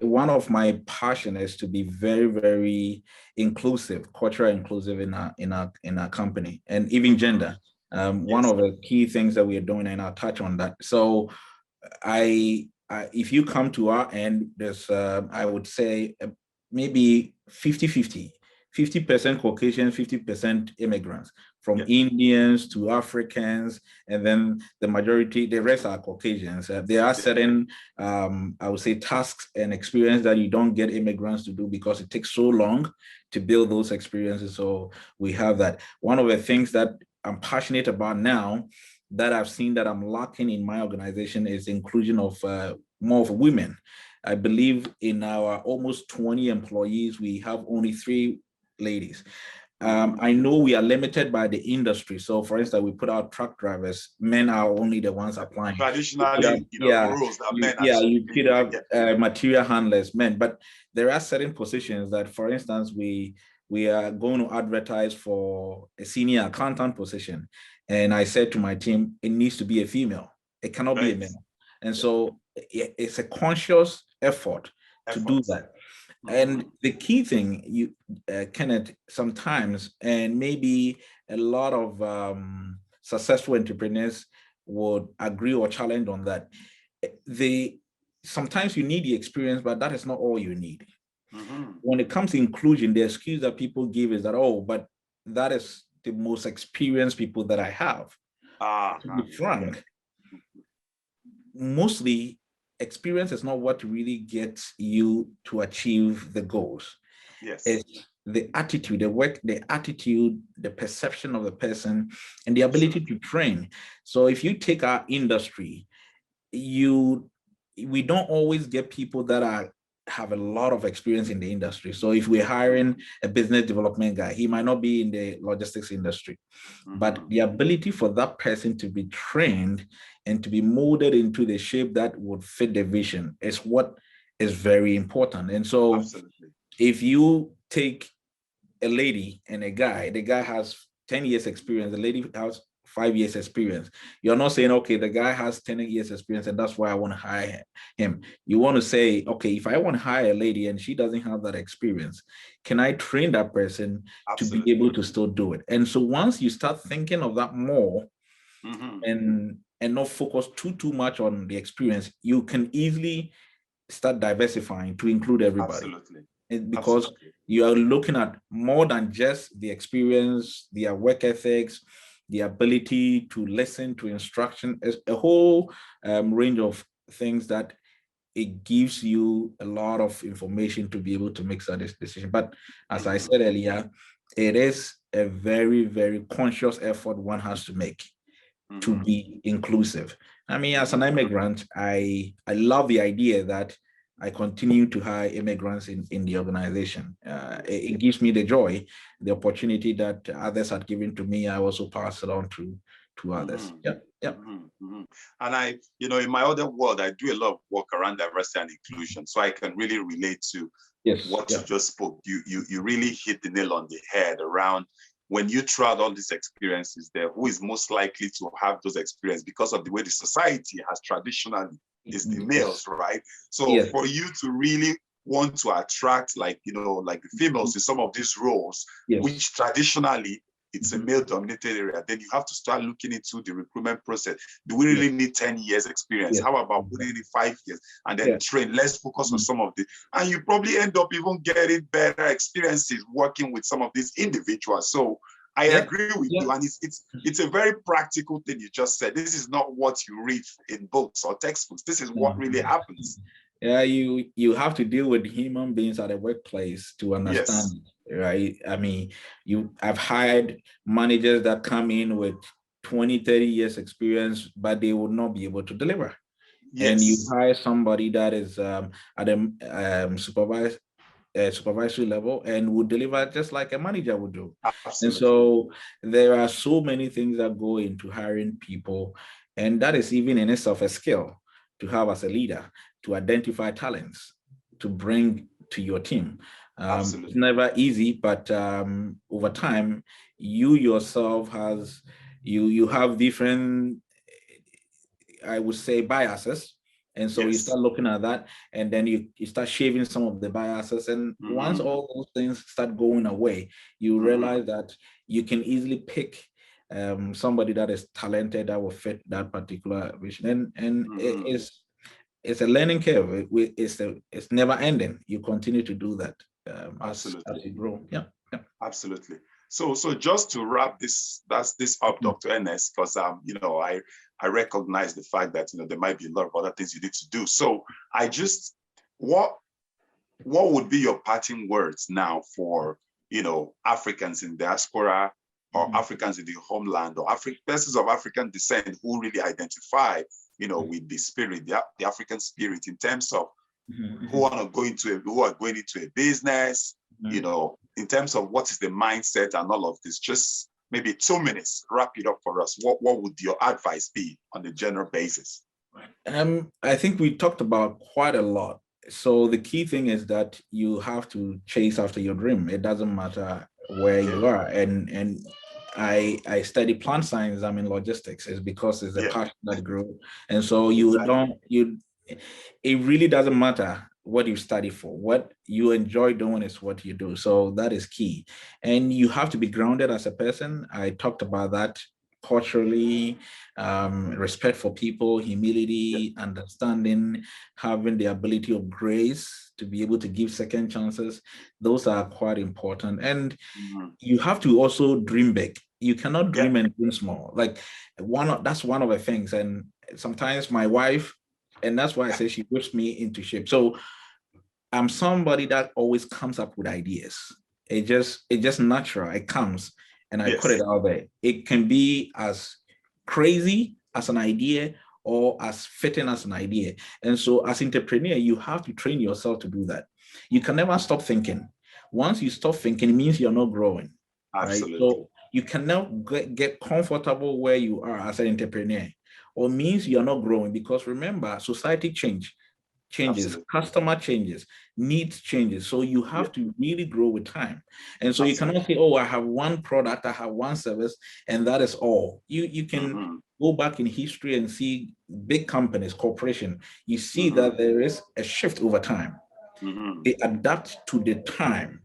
[SPEAKER 2] one of my passion is to be very, very inclusive, culturally inclusive in our company, and even gender. One of the key things that we are doing, and I'll touch on that. So if you come to our end, there's I would say maybe 50-50. 50% Caucasian, 50% immigrants, from Indians to Africans, and then the rest are Caucasians. There are certain, I would say, tasks and experience that you don't get immigrants to do because it takes so long to build those experiences. So we have that. One of the things that I'm passionate about now, that I've seen that I'm lacking in my organization, is inclusion of more of women. I believe in our almost 20 employees, we have only 3 ladies. I know we are limited by the industry. So, for instance, we put out truck drivers. Men are only the ones applying.
[SPEAKER 1] Traditionally, rules that men
[SPEAKER 2] you put out material handlers, men. But there are certain positions that, for instance, we are going to advertise for a senior accountant position. And I said to my team, it needs to be a female. It cannot be a male. And so it's a conscious effort to do that. And the key thing, Kenneth, sometimes, and maybe a lot of successful entrepreneurs would agree or challenge on that, sometimes you need the experience, but that is not all you need. When it comes to inclusion, the excuse that people give is that, but that is the most experienced people that I have. To be frank, mostly experience is not what really gets you to achieve the goals. It's the attitude, the work, the attitude, the perception of the person, and the ability to train. So if you take our industry, we don't always get people that have a lot of experience in the industry. So if we're hiring a business development guy, he might not be in the logistics industry, but the ability for that person to be trained and to be molded into the shape that would fit the vision is what is very important. And so if you take a lady and a guy, the guy has 10 years experience, the lady has 5 years experience. You're not saying, okay, the guy has 10 years experience and that's why I want to hire him. You want to say, okay, if I want to hire a lady and she doesn't have that experience, can I train that person to be able to still do it? And so once you start thinking of that more, and not focus too much on the experience, you can easily start diversifying to include everybody.
[SPEAKER 1] Absolutely.
[SPEAKER 2] Because
[SPEAKER 1] Absolutely.
[SPEAKER 2] you are looking at more than just the experience, their work ethics, the ability to listen to instruction, a whole range of things that it gives you a lot of information to be able to make that decision. But as I said earlier, it is a very, very conscious effort one has to make to be inclusive. I mean, as an immigrant, I love the idea that I continue to hire immigrants in the organization. It gives me the joy, the opportunity that others had given to me. I also pass it on to others. Yeah.
[SPEAKER 1] And in my other world, I do a lot of work around diversity and inclusion, so I can really relate to what you just spoke. You really hit the nail on the head around when you throughout all these experiences there, who is most likely to have those experiences because of the way the society has traditionally is the males, right? So for you to really want to attract like the females in some of these roles, which traditionally it's a male-dominated area, then you have to start looking into the recruitment process. Do we really need 10 years experience? How about putting in 5 years and then train? Let's focus on some of the, and you probably end up even getting better experiences working with some of these individuals. So I agree with you, and it's a very practical thing you just said. This is not what you read in books or textbooks. This is what really happens.
[SPEAKER 2] Yeah, you have to deal with human beings at a workplace to understand, right? I mean, I've hired managers that come in with 20, 30 years experience, but they will not be able to deliver. And you hire somebody that is at a supervisory level and would deliver just like a manager would do. Absolutely. And so there are so many things that go into hiring people, and that is even in itself a skill to have as a leader, to identify talents, to bring to your team. It's never easy, but over time, you yourself you have different, I would say, biases. And so you start looking at that, and then you start shaving some of the biases. And once all those things start going away, you realize that you can easily pick somebody that is talented that will fit that particular vision. And it's a learning curve. It's never ending. You continue to do that as you grow. Yeah.
[SPEAKER 1] Absolutely. So just to wrap this up, Dr. Ernest, because I recognize the fact that there might be a lot of other things you need to do. So what would be your parting words now for Africans in diaspora or Africans in the homeland or persons of African descent who really identify with the spirit, the African spirit, in terms of who are going into a business, in terms of what is the mindset and all of this? Just maybe 2 minutes, wrap it up for us. What would your advice be on a general basis?
[SPEAKER 2] I think we talked about quite a lot. So the key thing is that you have to chase after your dream. It doesn't matter where you are. And I study plant science. I'm in logistics. It's because it's a passion that grew. And so it really doesn't matter what you study for. What you enjoy doing is what you do. So that is key. And you have to be grounded as a person. I talked about that culturally, respect for people, humility, understanding, having the ability of grace to be able to give second chances. Those are quite important. And you have to also dream big. You cannot dream and dream small. Like that's one of the things. And sometimes my wife, and that's why I say she whips me into shape. So I'm somebody that always comes up with ideas. It just natural. It comes and I put it out there. It can be as crazy as an idea or as fitting as an idea. And so as entrepreneur, you have to train yourself to do that. You can never stop thinking. Once you stop thinking, it means you're not growing. Absolutely. Right? So you cannot get comfortable where you are as an entrepreneur, or means you're not growing, because remember, society changes, Absolutely. Customer changes, needs changes. So you have to really grow with time. And so you cannot say, oh, I have one product, I have one service, and that is all. You can go back in history and see big companies, corporation. You see that there is a shift over time. They adapt to the time.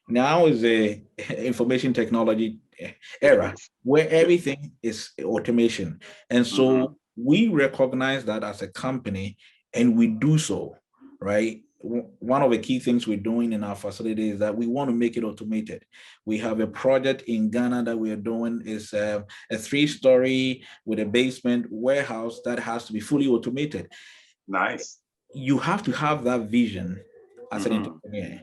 [SPEAKER 2] Now is a information technology era where everything is automation. And so we recognize that as a company, and we do so, right? One of the key things we're doing in our facility is that we want to make it automated. We have a project in Ghana that we are doing. Is a 3-story with a basement warehouse that has to be fully automated.
[SPEAKER 1] Nice.
[SPEAKER 2] You have to have that vision as an entrepreneur.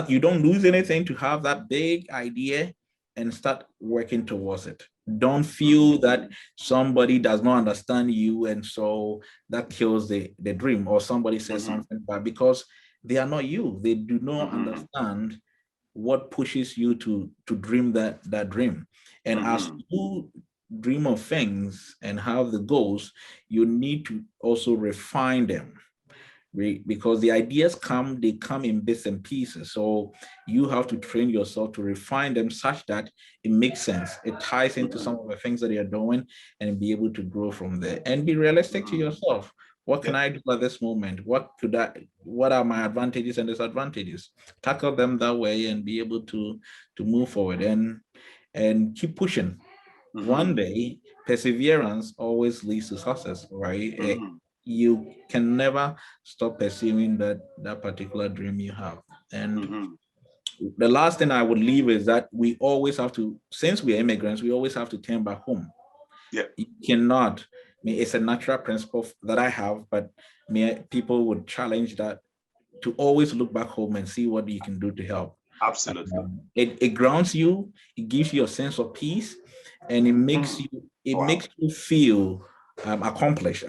[SPEAKER 2] You don't lose anything to have that big idea and start working towards it. Don't feel that somebody does not understand you, and so that kills the dream, or somebody says something bad, because they are not you. They do not understand what pushes you to dream that dream. And as you dream of things and have the goals, you need to also refine them, because the ideas they come in bits and pieces. So you have to train yourself to refine them such that it makes sense. It ties into some of the things that you're doing, and be able to grow from there, and be realistic to yourself. What can I do at this moment? What are my advantages and disadvantages? Tackle them that way and be able to move forward and keep pushing. One day, perseverance always leads to success, right? You can never stop pursuing that particular dream you have. And the last thing I would leave is that we always have to, since we are immigrants, we always have to turn back home. You cannot, I mean, it's a natural principle that I have, but people would challenge that, to always look back home and see what you can do to help.
[SPEAKER 1] Absolutely.
[SPEAKER 2] It grounds you, it gives you a sense of peace, and it makes you feel accomplished.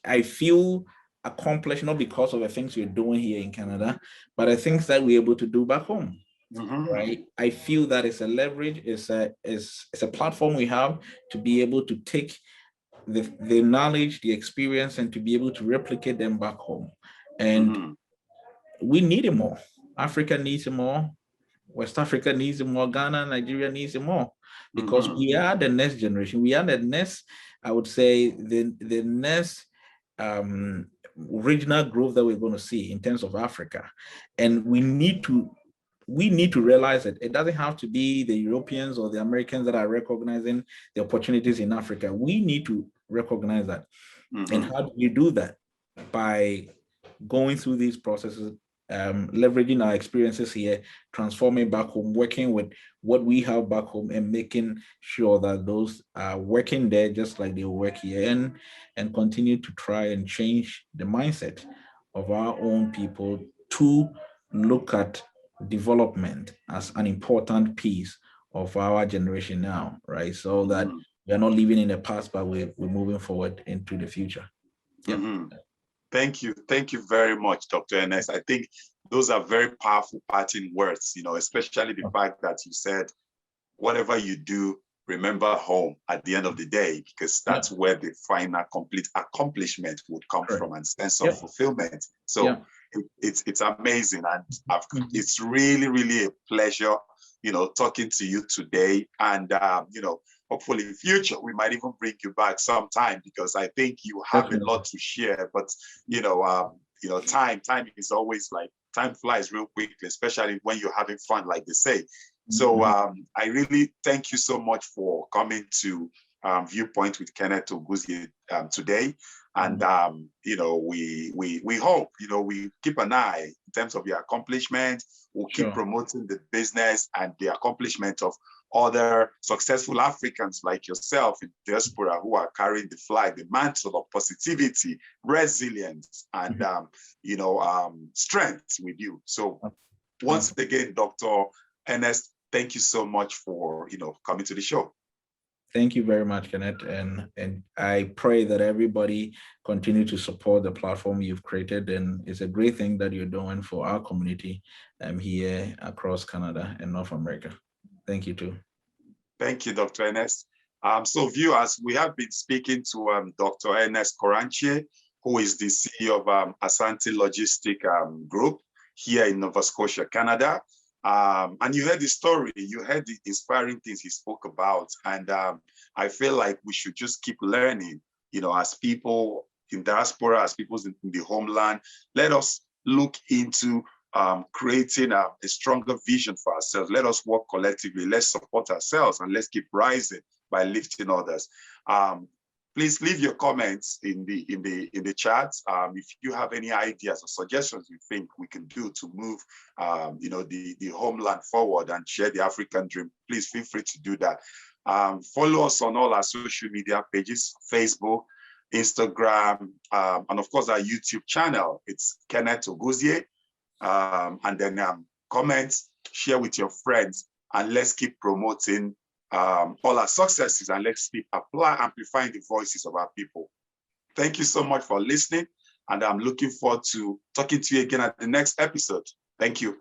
[SPEAKER 2] I feel accomplished, not because of the things you're doing here in Canada, but the things that we're able to do back home. Right? I feel that it's a leverage, it's a platform we have to be able to take the knowledge, the experience, and to be able to replicate them back home. And we need it more. Africa needs it more. West Africa needs it more. Ghana, Nigeria needs it more, because we are the next generation. We are the next, I would say, the next regional growth that we're going to see in terms of Africa. And we need to realize that it doesn't have to be the Europeans or the Americans that are recognizing the opportunities in Africa. We need to recognize that. And how do you do that? By going through these processes, leveraging our experiences here, transforming back home, working with what we have back home, and making sure that those are working there just like they work here, and continue to try and change the mindset of our own people to look at development as an important piece of our generation now, right? So that we are not living in the past, but we're moving forward into the future.
[SPEAKER 1] Thank you very much, Dr. Ernest. I think those are very powerful parting words, especially the fact that you said, whatever you do, remember home at the end of the day, because that's where the final complete accomplishment would come from, and sense of fulfillment. So it's amazing. And it's really, really a pleasure, talking to you today. And, hopefully in the future, we might even bring you back sometime, because I think you have a lot to share. But, time is always like, time flies real quickly, especially when you're having fun, like they say. So I really thank you so much for coming to Viewpoint with Kenneth Oguzie today. And, we hope, we keep an eye in terms of your accomplishment. We'll keep promoting the business and the accomplishment of other successful Africans like yourself in Diaspora, who are carrying the flag, the mantle of positivity, resilience, and, strength with you. So once again, Dr. Ernest, thank you so much for, coming to the show.
[SPEAKER 2] Thank you very much, Kenneth. And I pray that everybody continue to support the platform you've created. And it's a great thing that you're doing for our community here across Canada and North America. Thank you too.
[SPEAKER 1] Thank you, Dr. Ernest. So viewers, we have been speaking to Dr. Ernest Krokanye, who is the CEO of Asante Logistic Group here in Nova Scotia, Canada. And you heard the story, you heard the inspiring things he spoke about. And I feel like we should just keep learning, as people in diaspora, as people in the homeland. Let us look into creating a stronger vision for ourselves. Let us work collectively. Let's support ourselves and let's keep rising by lifting others. Please leave your comments in the chat. If you have any ideas or suggestions you think we can do to move, the homeland forward and share the African dream, please feel free to do that. Follow us on all our social media pages: Facebook, Instagram, and of course our YouTube channel. It's Kenneth Oguzie. And then comment, share with your friends, and let's keep promoting all our successes, and let's keep amplifying the voices of our people. Thank you so much for listening, and I'm looking forward to talking to you again at the next episode. Thank you.